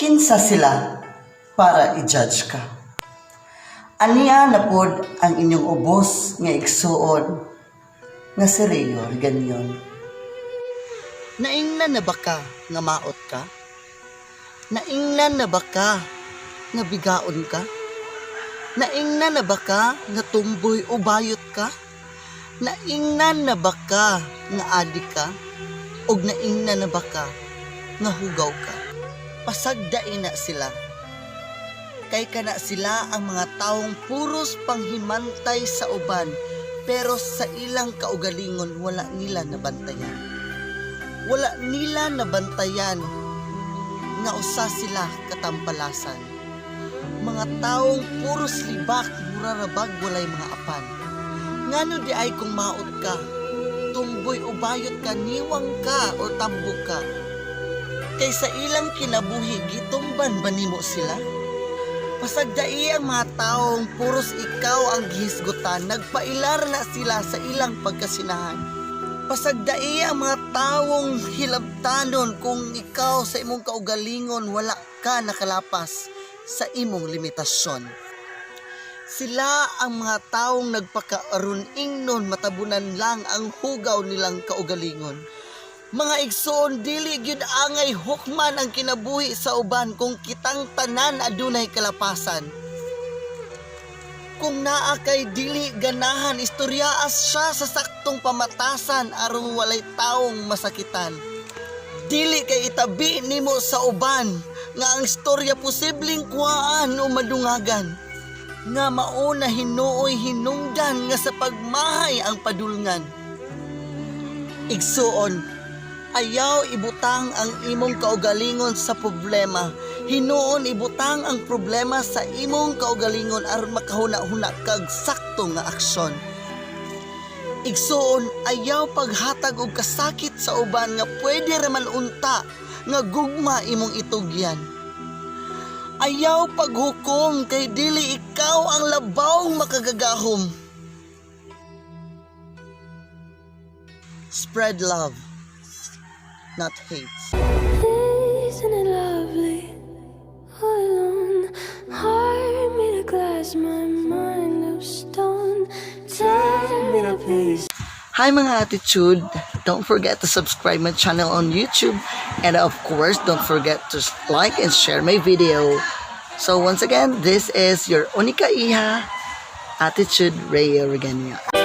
kinsa sila para i-judge ka. Aniya na pod ang inyong ubos nga igsuon nga si Rio Reganion. Naingnan na ba ka nga maot ka? Naingnan na ba ka nga bigaon ka? Naingnan na ba ka nga tumboy o bayot ka? Naingnan na ba ka nga adik ka? Og naingnan na ba ka nga hugaw ka? Pasagdain na sila. Kay kana sila ang mga taong puros panghimantay sa uban, pero sa ilang kaugalingon wala nila nabantayan. Wala nila nabantayan nga usa sila katampalasan. Mga taong puros libak, murarabag walay mga apan. Ngano di ay kung maot ka, tumboy o bayot ka, niwang ka o tambok ka, kay sa ilang kinabuhi gitumban ba nimo sila? Pasagdai ang mga taong puros ikaw ang gihisgutan, nagpailar na sila sa ilang pagkasinahan. Pasagdai ang mga taong hilabtanon kung ikaw sa imong kaugalingon wala ka nakalapas sa imong limitasyon. Sila ang mga taong nagpakaaron ingnon matabunan lang ang hugaw nilang kaugalingon. Mga igsoon, dili gyud angay hukman ang kinabuhi sa uban kung kitang tanan adunay kalapasan. Kung naa kay dili ganahan, istoryaas siya sa saktong pamatasan aron walay taong masakitan. Dili kay itabi nimo sa uban nga ang istorya posibleng kuhaan o madungagan, nga mauna hinuoy hinungdan nga sa pagmahay ang padulngan. Igsuon, ayaw ibutang ang imong kaugalingon sa problema. Hinuon ibutang ang problema sa imong kaugalingon aron makahuna-huna kag sakto nga aksyon. Igsuon, ayaw paghatag og kasakit sa uban nga pwede ra man unta nga gugma imong itugyan. Ayaw paghukom kay dili ikaw ang labawng makagagahom. Spread love, not hate. Isn't it lovely? All alone, heart made of glass, my mind of stone. Tear me to pieces. Hi mga attitude, don't forget to subscribe my channel on YouTube, and of course don't forget to like and share my video. So once again, this is your Unika Iha, Attitude Rio Reganion.